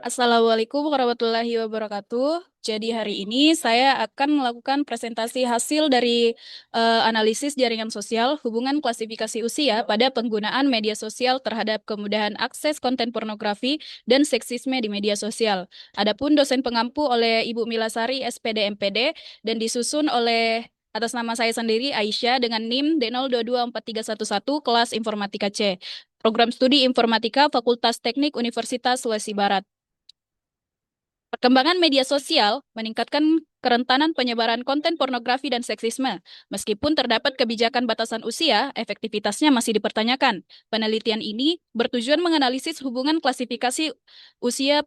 Assalamualaikum warahmatullahi wabarakatuh. Jadi hari ini saya akan melakukan presentasi hasil dari analisis jaringan sosial hubungan klasifikasi usia pada penggunaan media sosial terhadap kemudahan akses konten pornografi dan seksisme di media sosial. Adapun dosen pengampu oleh Ibu Milasari SPD MPD dan disusun oleh atas nama saya sendiri Aisyah dengan NIM D022431 kelas Informatika C. Program Studi Informatika Fakultas Teknik Universitas Sulawesi Barat. Perkembangan media sosial meningkatkan kerentanan penyebaran konten pornografi dan seksisme. Meskipun terdapat kebijakan batasan usia, efektivitasnya masih dipertanyakan. Penelitian ini bertujuan menganalisis hubungan klasifikasi usia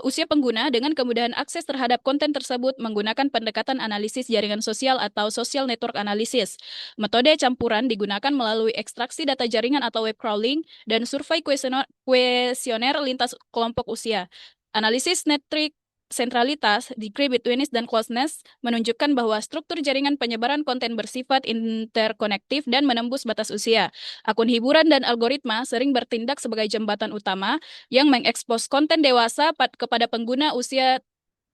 usia pengguna dengan kemudahan akses terhadap konten tersebut menggunakan pendekatan analisis jaringan sosial atau social network analysis. Metode campuran digunakan melalui ekstraksi data jaringan atau web crawling dan survei kuesioner lintas kelompok usia. Analisis netrik sentralitas, degree betweenness, dan closeness menunjukkan bahwa struktur jaringan penyebaran konten bersifat interkonektif dan menembus batas usia. Akun hiburan dan algoritma sering bertindak sebagai jembatan utama yang mengekspos konten dewasa kepada pengguna usia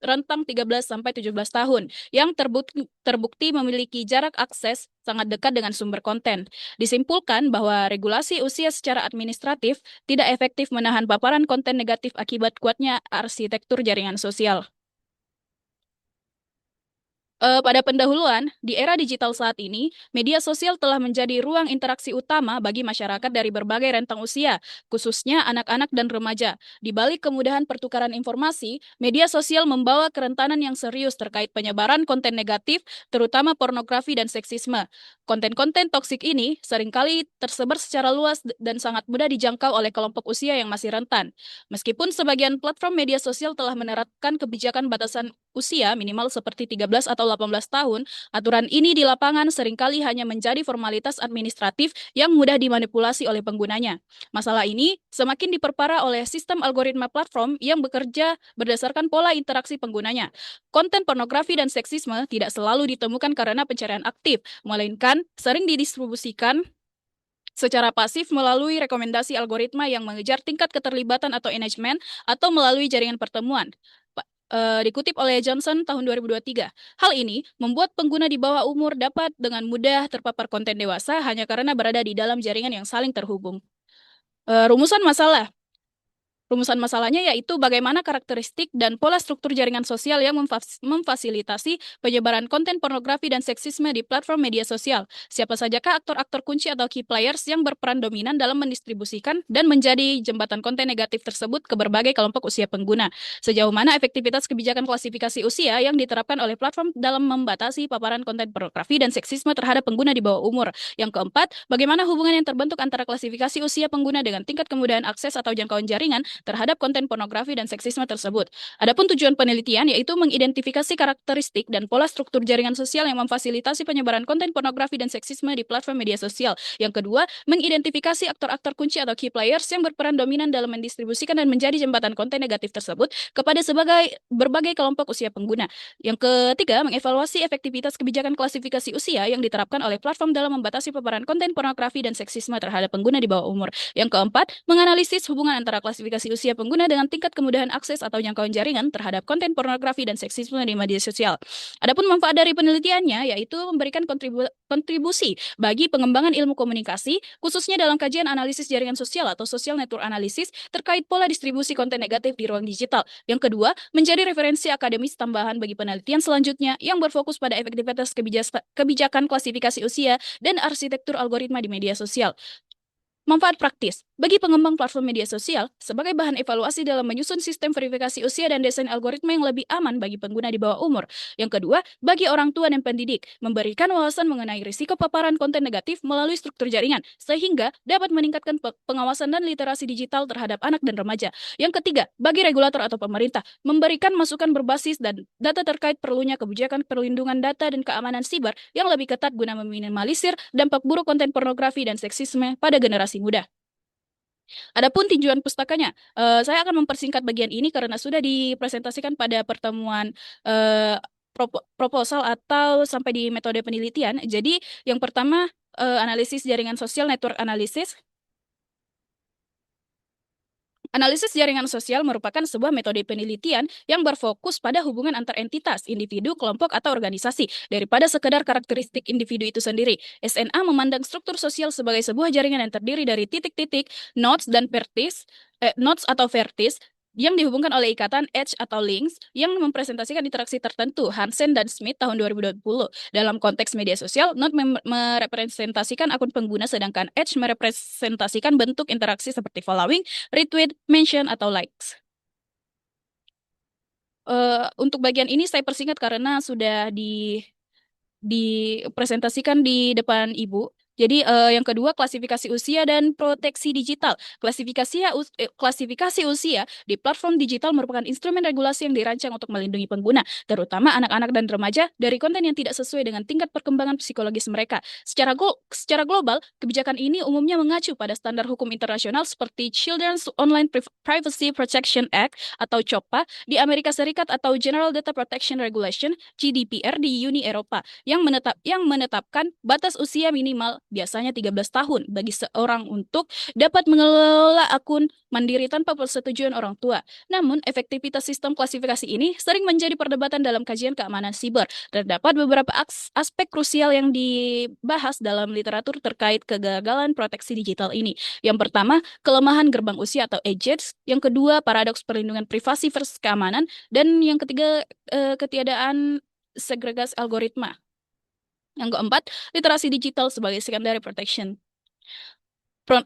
rentang 13 sampai 17 tahun yang terbukti memiliki jarak akses sangat dekat dengan sumber konten. Disimpulkan bahwa regulasi usia secara administratif tidak efektif menahan paparan konten negatif akibat kuatnya arsitektur jaringan sosial. Pada pendahuluan, di era digital saat ini, media sosial telah menjadi ruang interaksi utama bagi masyarakat dari berbagai rentang usia, khususnya anak-anak dan remaja. Di balik kemudahan pertukaran informasi, media sosial membawa kerentanan yang serius terkait penyebaran konten negatif, terutama pornografi dan seksisme. Konten-konten toksik ini seringkali tersebar secara luas dan sangat mudah dijangkau oleh kelompok usia yang masih rentan. Meskipun sebagian platform media sosial telah menerapkan kebijakan batasan usia minimal seperti 13 atau 18 tahun, aturan ini di lapangan seringkali hanya menjadi formalitas administratif yang mudah dimanipulasi oleh penggunanya. Masalah ini semakin diperparah oleh sistem algoritma platform yang bekerja berdasarkan pola interaksi penggunanya. Konten pornografi dan seksisme tidak selalu ditemukan karena pencarian aktif, melainkan sering didistribusikan secara pasif melalui rekomendasi algoritma yang mengejar tingkat keterlibatan atau engagement atau melalui jaringan pertemuan. Dikutip oleh Johnson tahun 2023. Hal ini membuat pengguna di bawah umur dapat dengan mudah terpapar konten dewasa hanya karena berada di dalam jaringan yang saling terhubung. Eh, rumusan masalah Rumusan masalahnya yaitu bagaimana karakteristik dan pola struktur jaringan sosial yang memfasilitasi penyebaran konten pornografi dan seksisme di platform media sosial. Siapa sajakah aktor-aktor kunci atau key players yang berperan dominan dalam mendistribusikan dan menjadi jembatan konten negatif tersebut ke berbagai kelompok usia pengguna. Sejauh mana efektivitas kebijakan klasifikasi usia yang diterapkan oleh platform dalam membatasi paparan konten pornografi dan seksisme terhadap pengguna di bawah umur. Yang keempat, bagaimana hubungan yang terbentuk antara klasifikasi usia pengguna dengan tingkat kemudahan akses atau jangkauan jaringan terhadap konten pornografi dan seksisme tersebut. Adapun tujuan penelitian yaitu mengidentifikasi karakteristik dan pola struktur jaringan sosial yang memfasilitasi penyebaran konten pornografi dan seksisme di platform media sosial. Yang kedua, mengidentifikasi aktor-aktor kunci atau key players yang berperan dominan dalam mendistribusikan dan menjadi jembatan konten negatif tersebut kepada berbagai kelompok usia pengguna. Yang ketiga, mengevaluasi efektivitas kebijakan klasifikasi usia yang diterapkan oleh platform dalam membatasi paparan konten pornografi dan seksisme terhadap pengguna di bawah umur. Yang keempat, menganalisis hubungan antara klasifikasi usia pengguna dengan tingkat kemudahan akses atau jangkauan jaringan terhadap konten pornografi dan seksisme di media sosial. Adapun manfaat dari penelitiannya yaitu memberikan kontribusi bagi pengembangan ilmu komunikasi, khususnya dalam kajian analisis jaringan sosial atau social network analysis terkait pola distribusi konten negatif di ruang digital. Yang kedua, menjadi referensi akademis tambahan bagi penelitian selanjutnya yang berfokus pada efektivitas kebijakan klasifikasi usia dan arsitektur algoritma di media sosial. Manfaat praktis bagi pengembang platform media sosial sebagai bahan evaluasi dalam menyusun sistem verifikasi usia dan desain algoritma yang lebih aman bagi pengguna di bawah umur. Yang kedua, bagi orang tua dan pendidik, memberikan wawasan mengenai risiko paparan konten negatif melalui struktur jaringan, sehingga dapat meningkatkan pengawasan dan literasi digital terhadap anak dan remaja. Yang ketiga, bagi regulator atau pemerintah, memberikan masukan berbasis dan data terkait perlunya kebijakan perlindungan data dan keamanan siber yang lebih ketat guna meminimalisir dampak buruk konten pornografi dan seksisme pada generasi muda. Adapun tinjauan pustakanya, saya akan mempersingkat bagian ini karena sudah dipresentasikan pada pertemuan proposal atau sampai di metode penelitian. Jadi yang pertama analisis jaringan sosial, network analysis. Analisis jaringan sosial merupakan sebuah metode penelitian yang berfokus pada hubungan antar entitas, individu, kelompok, atau organisasi, daripada sekedar karakteristik individu itu sendiri. SNA memandang struktur sosial sebagai sebuah jaringan yang terdiri dari titik-titik, nodes, dan nodes atau vertis, yang dihubungkan oleh ikatan edge atau links yang mempresentasikan interaksi tertentu. Hansen dan Smith tahun 2020. Dalam konteks media sosial, node merepresentasikan akun pengguna, sedangkan edge merepresentasikan bentuk interaksi seperti following, retweet, mention, atau likes. Untuk bagian ini saya persingkat karena sudah dipresentasikan di depan Ibu. Jadi yang kedua klasifikasi usia dan proteksi digital. Klasifikasi usia di platform digital merupakan instrumen regulasi yang dirancang untuk melindungi pengguna, terutama anak-anak dan remaja, dari konten yang tidak sesuai dengan tingkat perkembangan psikologis mereka. Secara global, kebijakan ini umumnya mengacu pada standar hukum internasional seperti Children's Online Privacy Protection Act atau COPPA di Amerika Serikat atau General Data Protection Regulation (GDPR) di Uni Eropa yang menetapkan batas usia minimal biasanya 13 tahun bagi seorang untuk dapat mengelola akun mandiri tanpa persetujuan orang tua. Namun, efektivitas sistem klasifikasi ini sering menjadi perdebatan dalam kajian keamanan siber. Terdapat beberapa aspek krusial yang dibahas dalam literatur terkait kegagalan proteksi digital ini. Yang pertama, kelemahan gerbang usia atau age gates. Yang kedua, paradoks perlindungan privasi versus keamanan. Dan yang ketiga, ketiadaan segregasi algoritma. Yang keempat, literasi digital sebagai secondary protection.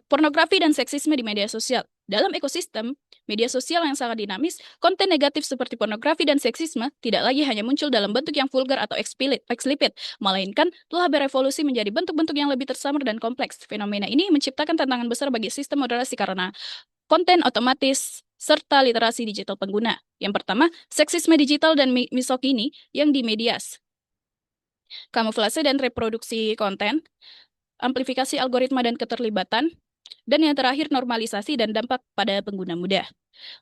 Pornografi dan seksisme di media sosial. Dalam ekosistem media sosial yang sangat dinamis, konten negatif seperti pornografi dan seksisme tidak lagi hanya muncul dalam bentuk yang vulgar atau eksplisit, melainkan telah berevolusi menjadi bentuk-bentuk yang lebih tersamar dan kompleks. Fenomena ini menciptakan tantangan besar bagi sistem moderasi karena konten otomatis serta literasi digital pengguna. Yang pertama, seksisme digital dan misogini yang di medias. Kamuflase dan reproduksi konten, amplifikasi algoritma dan keterlibatan, dan yang terakhir normalisasi dan dampak pada pengguna muda.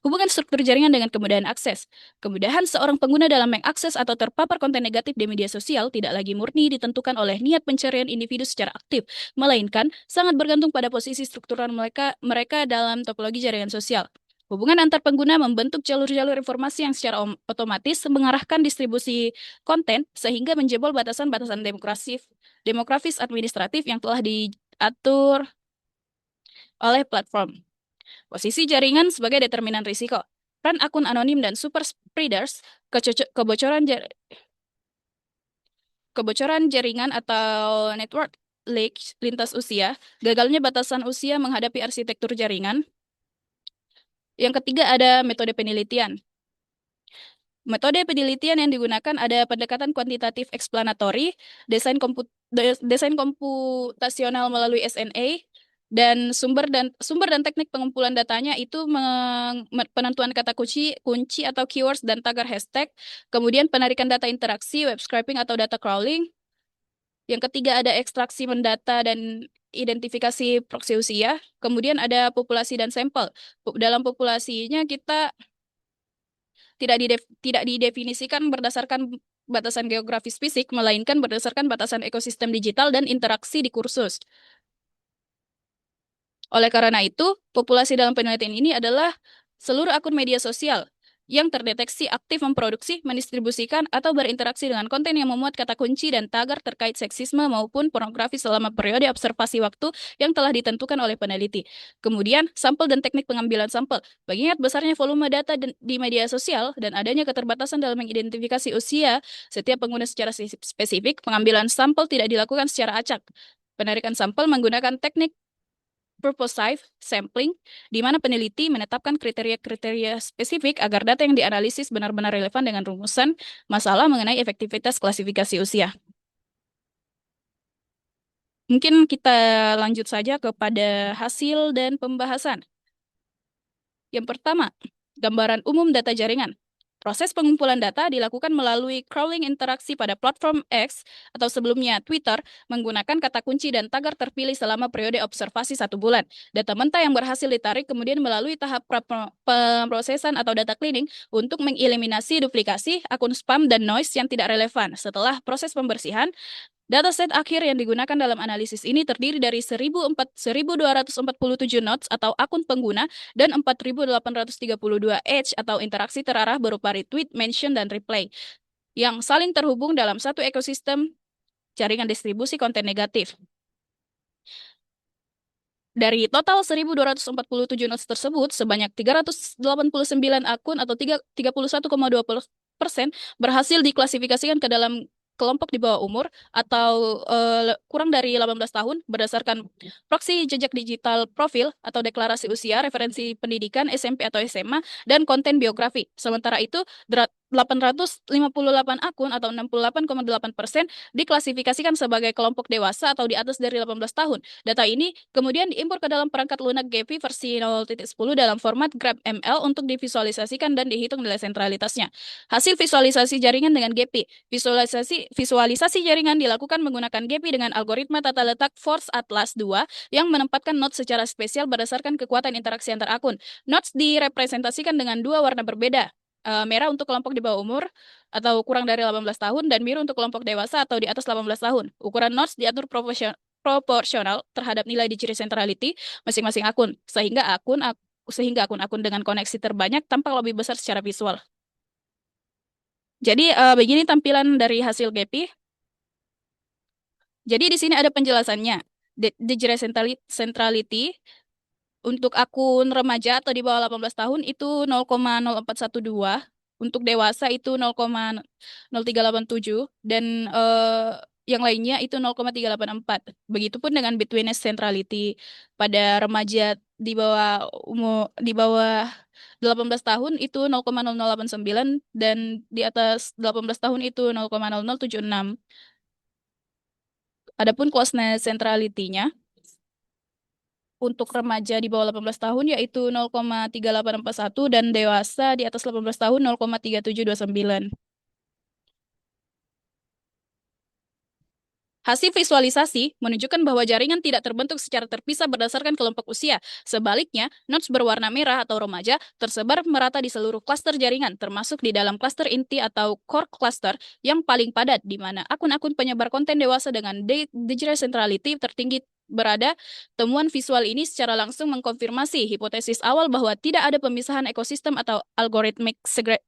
Hubungan struktur jaringan dengan kemudahan akses. Kemudahan seorang pengguna dalam mengakses atau terpapar konten negatif di media sosial tidak lagi murni ditentukan oleh niat pencarian individu secara aktif, melainkan sangat bergantung pada posisi struktural mereka dalam topologi jaringan sosial. Hubungan antar pengguna membentuk jalur-jalur informasi yang secara otomatis mengarahkan distribusi konten sehingga menjebol batasan-batasan demografis administratif yang telah diatur oleh platform. Posisi jaringan sebagai determinan risiko. Peran akun anonim dan super spreaders, kebocoran jaringan atau network leaks lintas usia, gagalnya batasan usia menghadapi arsitektur jaringan. Yang ketiga ada metode penelitian. Metode penelitian yang digunakan ada pendekatan kuantitatif eksplanatori, desain komputasional melalui SNA, dan sumber dan teknik pengumpulan datanya itu penentuan kata kunci atau keywords dan tagar hashtag, kemudian penarikan data interaksi, web scraping atau data crawling. Yang ketiga ada ekstraksi mendata dan identifikasi proksi usia, kemudian ada populasi dan sampel. Dalam populasinya kita tidak didefinisikan berdasarkan batasan geografis fisik, melainkan berdasarkan batasan ekosistem digital dan interaksi di kursus. Oleh karena itu, populasi dalam penelitian ini adalah seluruh akun media sosial yang terdeteksi aktif memproduksi, mendistribusikan, atau berinteraksi dengan konten yang memuat kata kunci dan tagar terkait seksisme maupun pornografi selama periode observasi waktu yang telah ditentukan oleh peneliti. Kemudian, sampel dan teknik pengambilan sampel. Mengingat besarnya volume data di media sosial dan adanya keterbatasan dalam mengidentifikasi usia setiap pengguna secara spesifik, pengambilan sampel tidak dilakukan secara acak. Penarikan sampel menggunakan teknik purposive sampling, di mana peneliti menetapkan kriteria-kriteria spesifik agar data yang dianalisis benar-benar relevan dengan rumusan masalah mengenai efektivitas klasifikasi usia. Mungkin kita lanjut saja kepada hasil dan pembahasan. Yang pertama, gambaran umum data jaringan. Proses pengumpulan data dilakukan melalui crawling interaksi pada platform X atau sebelumnya Twitter menggunakan kata kunci dan tagar terpilih selama periode observasi 1 bulan. Data mentah yang berhasil ditarik kemudian melalui tahap pemrosesan atau data cleaning untuk mengeliminasi duplikasi, akun spam, dan noise yang tidak relevan. Setelah proses pembersihan, dataset akhir yang digunakan dalam analisis ini terdiri dari 1.247 nodes atau akun pengguna dan 4.832 edge atau interaksi terarah berupa retweet, mention, dan replay yang saling terhubung dalam satu ekosistem jaringan distribusi konten negatif. Dari total 1.247 nodes tersebut, sebanyak 389 akun atau 31,20% berhasil diklasifikasikan ke dalam kelompok di bawah umur atau kurang dari 18 tahun berdasarkan proksi jejak digital profil atau deklarasi usia, referensi pendidikan SMP atau SMA, dan konten biografi. Sementara itu, 858 akun atau 68,8% diklasifikasikan sebagai kelompok dewasa atau di atas dari 18 tahun. Data ini kemudian diimpor ke dalam perangkat lunak GEPI versi 0.10 dalam format GraphML untuk divisualisasikan dan dihitung nilai sentralitasnya. Hasil visualisasi jaringan dengan GEPI. Visualisasi jaringan dilakukan menggunakan GEPI dengan algoritma tata letak Force Atlas 2 yang menempatkan nodes secara spesial berdasarkan kekuatan interaksi antar akun. Nodes direpresentasikan dengan dua warna berbeda. Merah untuk kelompok di bawah umur atau kurang dari 18 tahun dan biru untuk kelompok dewasa atau di atas 18 tahun. Ukuran nodes diatur proporsional terhadap nilai digit centrality masing-masing akun, sehingga akun-akun dengan koneksi terbanyak tampak lebih besar secara visual. Jadi begini tampilan dari hasil GEPI. Jadi di sini ada penjelasannya. Digit centrality untuk akun remaja atau di bawah 18 tahun itu 0,0412, untuk dewasa itu 0,0387 dan yang lainnya itu 0,384. Begitupun dengan betweenness centrality pada remaja di bawah 18 tahun itu 0,0089 dan di atas 18 tahun itu 0,0076. Adapun closeness centrality-nya untuk remaja di bawah 18 tahun yaitu 0,3841 dan dewasa di atas 18 tahun 0,3729. Hasil visualisasi menunjukkan bahwa jaringan tidak terbentuk secara terpisah berdasarkan kelompok usia. Sebaliknya, nodes berwarna merah atau remaja tersebar merata di seluruh klaster jaringan, termasuk di dalam klaster inti atau core cluster yang paling padat, di mana akun-akun penyebar konten dewasa dengan digital centrality tertinggi berada. Temuan visual ini secara langsung mengkonfirmasi hipotesis awal bahwa tidak ada pemisahan ekosistem atau algorithmic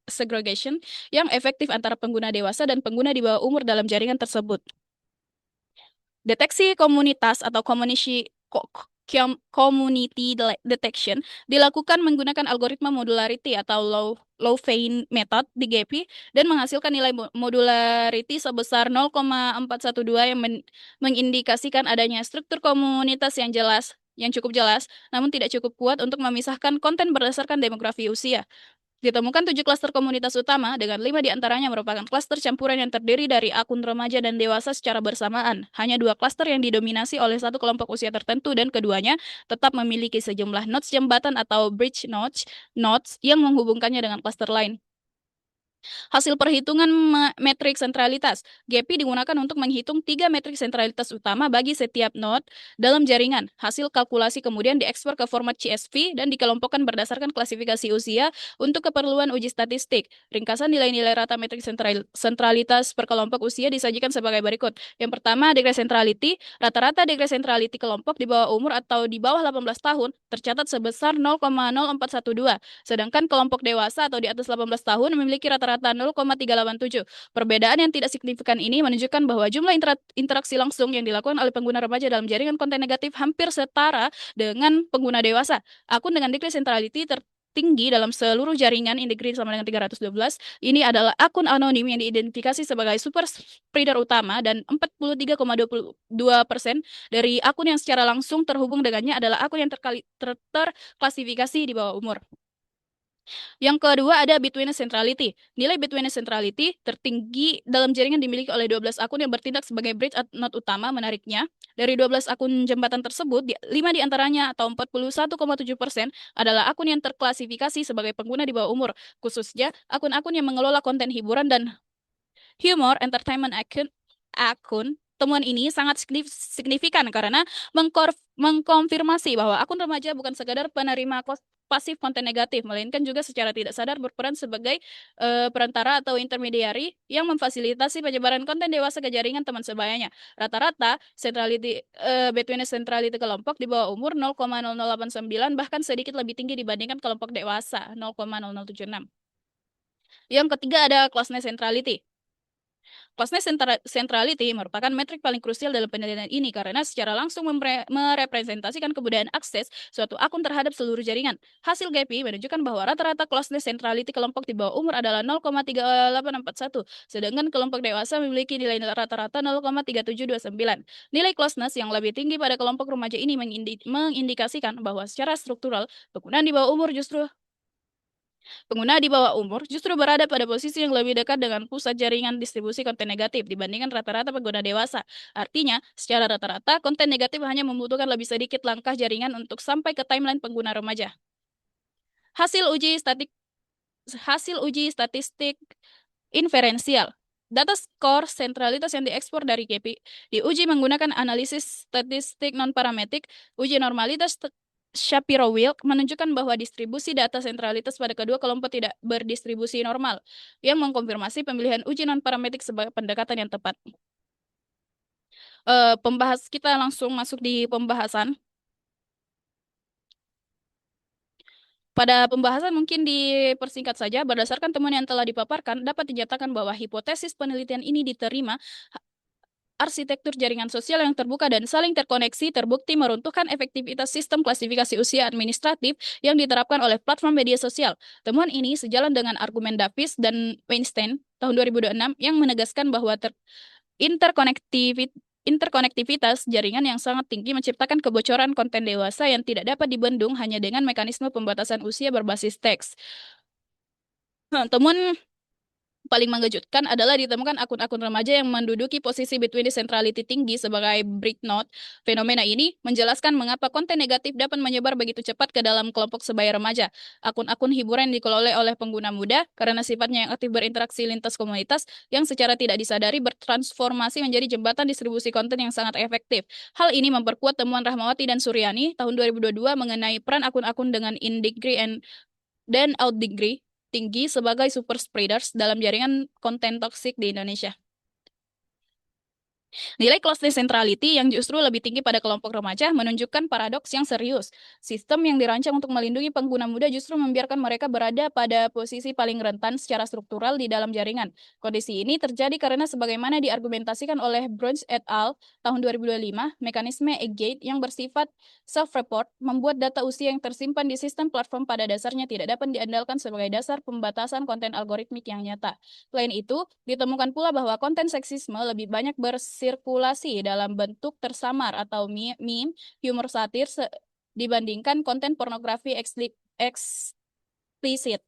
segregation yang efektif antara pengguna dewasa dan pengguna di bawah umur dalam jaringan tersebut. Deteksi komunitas atau community detection dilakukan menggunakan algoritma modularity atau low-Vein method di GEPI dan menghasilkan nilai modularity sebesar 0,412 yang mengindikasikan adanya struktur komunitas yang cukup jelas, namun tidak cukup kuat untuk memisahkan konten berdasarkan demografi usia. Ditemukan 7 klaster komunitas utama, dengan 5 diantaranya merupakan klaster campuran yang terdiri dari akun remaja dan dewasa secara bersamaan. Hanya 2 klaster yang didominasi oleh satu kelompok usia tertentu dan keduanya tetap memiliki sejumlah nodes jembatan atau bridge nodes yang menghubungkannya dengan klaster lain. Hasil perhitungan metrik sentralitas. GEPI digunakan untuk menghitung 3 metrik sentralitas utama bagi setiap node dalam jaringan. Hasil kalkulasi kemudian diekspor ke format CSV dan dikelompokkan berdasarkan klasifikasi usia untuk keperluan uji statistik. Ringkasan nilai-nilai rata metrik sentralitas per kelompok usia disajikan sebagai berikut. Yang pertama, degree centrality. Rata-rata degree centrality kelompok di bawah umur atau di bawah 18 tahun tercatat sebesar 0,0412. Sedangkan kelompok dewasa atau di atas 18 tahun memiliki rata-rata 0,387. Perbedaan yang tidak signifikan ini menunjukkan bahwa jumlah interaksi langsung yang dilakukan oleh pengguna remaja dalam jaringan konten negatif hampir setara dengan pengguna dewasa. Akun dengan degree centrality tertinggi dalam seluruh jaringan in degree sama dengan 312. Ini adalah akun anonim yang diidentifikasi sebagai super spreader utama dan 43,22% dari akun yang secara langsung terhubung dengannya adalah akun yang terklasifikasi di bawah umur. Yang kedua ada Bitwitness Centrality. Nilai Bitwitness Centrality tertinggi dalam jaringan dimiliki oleh 12 akun yang bertindak sebagai bridge node utama. Menariknya, dari 12 akun jembatan tersebut, 5 di antaranya atau 41,7% adalah akun yang terklasifikasi sebagai pengguna di bawah umur, khususnya akun-akun yang mengelola konten hiburan dan humor entertainment akun. Temuan ini sangat signifikan karena mengkonfirmasi bahwa akun remaja bukan sekadar penerima pasif konten negatif, melainkan juga secara tidak sadar berperan sebagai perantara atau intermediari yang memfasilitasi penyebaran konten dewasa ke jaringan teman sebayanya. Rata-rata between centrality kelompok di bawah umur 0,0089, bahkan sedikit lebih tinggi dibandingkan kelompok dewasa 0,0076. Yang ketiga ada closeness centrality. Closeness centrality merupakan metrik paling krusial dalam penelitian ini karena secara langsung merepresentasikan kebudayaan akses suatu akun terhadap seluruh jaringan. Hasil GAPI menunjukkan bahwa rata-rata closeness centrality kelompok di bawah umur adalah 0,3841, sedangkan kelompok dewasa memiliki nilai rata-rata 0,3729. Nilai closeness yang lebih tinggi pada kelompok remaja ini mengindikasikan bahwa secara struktural, penggunaan di bawah umur justru Pengguna di bawah umur justru berada pada posisi yang lebih dekat dengan pusat jaringan distribusi konten negatif dibandingkan rata-rata pengguna dewasa. Artinya, secara rata-rata, konten negatif hanya membutuhkan lebih sedikit langkah jaringan untuk sampai ke timeline pengguna remaja. Hasil uji statik Hasil uji statistik inferensial. Data skor sentralitas yang diekspor dari GPI diuji menggunakan analisis statistik non-parametrik. Uji normalitas Shapiro-Wilk menunjukkan bahwa distribusi data sentralitas pada kedua kelompok tidak berdistribusi normal, yang mengkonfirmasi pemilihan uji non-parametrik sebagai pendekatan yang tepat. Kita langsung masuk di pembahasan. Pada pembahasan mungkin dipersingkat saja, berdasarkan temuan yang telah dipaparkan, dapat dinyatakan bahwa hipotesis penelitian ini diterima arsitektur jaringan sosial yang terbuka dan saling terkoneksi terbukti meruntuhkan efektivitas sistem klasifikasi usia administratif yang diterapkan oleh platform media sosial. Temuan ini sejalan dengan argumen Davis dan Weinstein tahun 2006 yang menegaskan bahwa interkonektivitas interkonektivitas jaringan yang sangat tinggi menciptakan kebocoran konten dewasa yang tidak dapat dibendung hanya dengan mekanisme pembatasan usia berbasis teks. Temuan paling mengejutkan adalah ditemukan akun-akun remaja yang menduduki posisi between centrality tinggi sebagai break node. Fenomena ini menjelaskan mengapa konten negatif dapat menyebar begitu cepat ke dalam kelompok sebaya remaja. Akun-akun hiburan dikelola oleh pengguna muda karena sifatnya yang aktif berinteraksi lintas komunitas yang secara tidak disadari bertransformasi menjadi jembatan distribusi konten yang sangat efektif. Hal ini memperkuat temuan Rahmawati dan Suryani tahun 2022 mengenai peran akun-akun dengan in degree dan out degree tinggi sebagai super spreaders dalam jaringan konten toksik di Indonesia. Nilai closely centrality yang justru lebih tinggi pada kelompok remaja menunjukkan paradoks yang serius. Sistem yang dirancang untuk melindungi pengguna muda justru membiarkan mereka berada pada posisi paling rentan secara struktural di dalam jaringan. Kondisi ini terjadi karena sebagaimana diargumentasikan oleh Bruns et al. Tahun 2025, mekanisme Gate yang bersifat self-report membuat data usia yang tersimpan di sistem platform pada dasarnya tidak dapat diandalkan sebagai dasar pembatasan konten algoritmik yang nyata. Selain itu, ditemukan pula bahwa konten seksisme lebih banyak bersirkulasi dalam bentuk tersamar atau meme, humor satir dibandingkan konten pornografi eksplisit,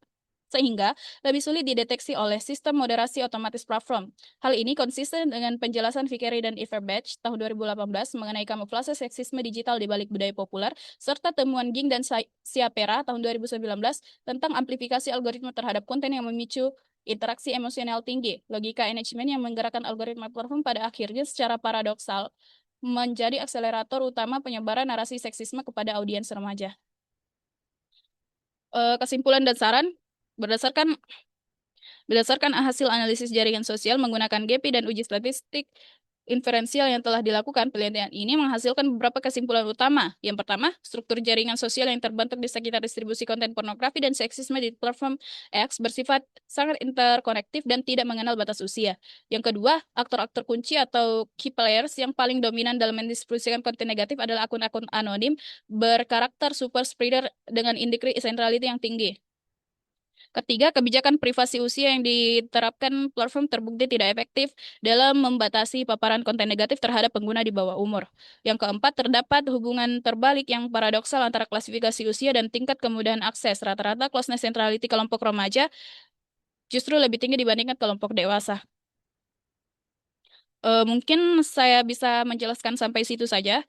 sehingga lebih sulit dideteksi oleh sistem moderasi otomatis platform. Hal ini konsisten dengan penjelasan Vickery dan Everbatch tahun 2018 mengenai kamuflase seksisme digital di balik budaya populer, serta temuan Ging dan Siapera tahun 2019 tentang amplifikasi algoritma terhadap konten yang memicu interaksi emosional tinggi. Logika enablement yang menggerakkan algoritma platform pada akhirnya secara paradoksal menjadi akselerator utama penyebaran narasi seksisme kepada audiens remaja. Kesimpulan dan saran, berdasarkan Berdasarkan hasil analisis jaringan sosial menggunakan GPI dan uji statistik inferensial yang telah dilakukan, penelitian ini menghasilkan beberapa kesimpulan utama. Yang pertama, struktur jaringan sosial yang terbentuk di sekitar distribusi konten pornografi dan seksisme di platform X bersifat sangat interkonektif dan tidak mengenal batas usia. Yang kedua, aktor-aktor kunci atau key players yang paling dominan dalam mendistribusikan konten negatif adalah akun-akun anonim berkarakter super spreader dengan indeks centrality yang tinggi. Ketiga, kebijakan privasi usia yang diterapkan platform terbukti tidak efektif dalam membatasi paparan konten negatif terhadap pengguna di bawah umur. Yang keempat, terdapat hubungan terbalik yang paradoksal antara klasifikasi usia dan tingkat kemudahan akses. Rata-rata closeness centrality kelompok remaja justru lebih tinggi dibandingkan kelompok dewasa. Mungkin saya bisa menjelaskan sampai situ saja.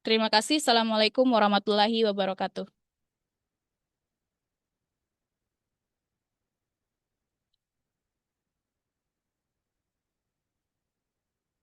Terima kasih. Assalamualaikum warahmatullahi wabarakatuh.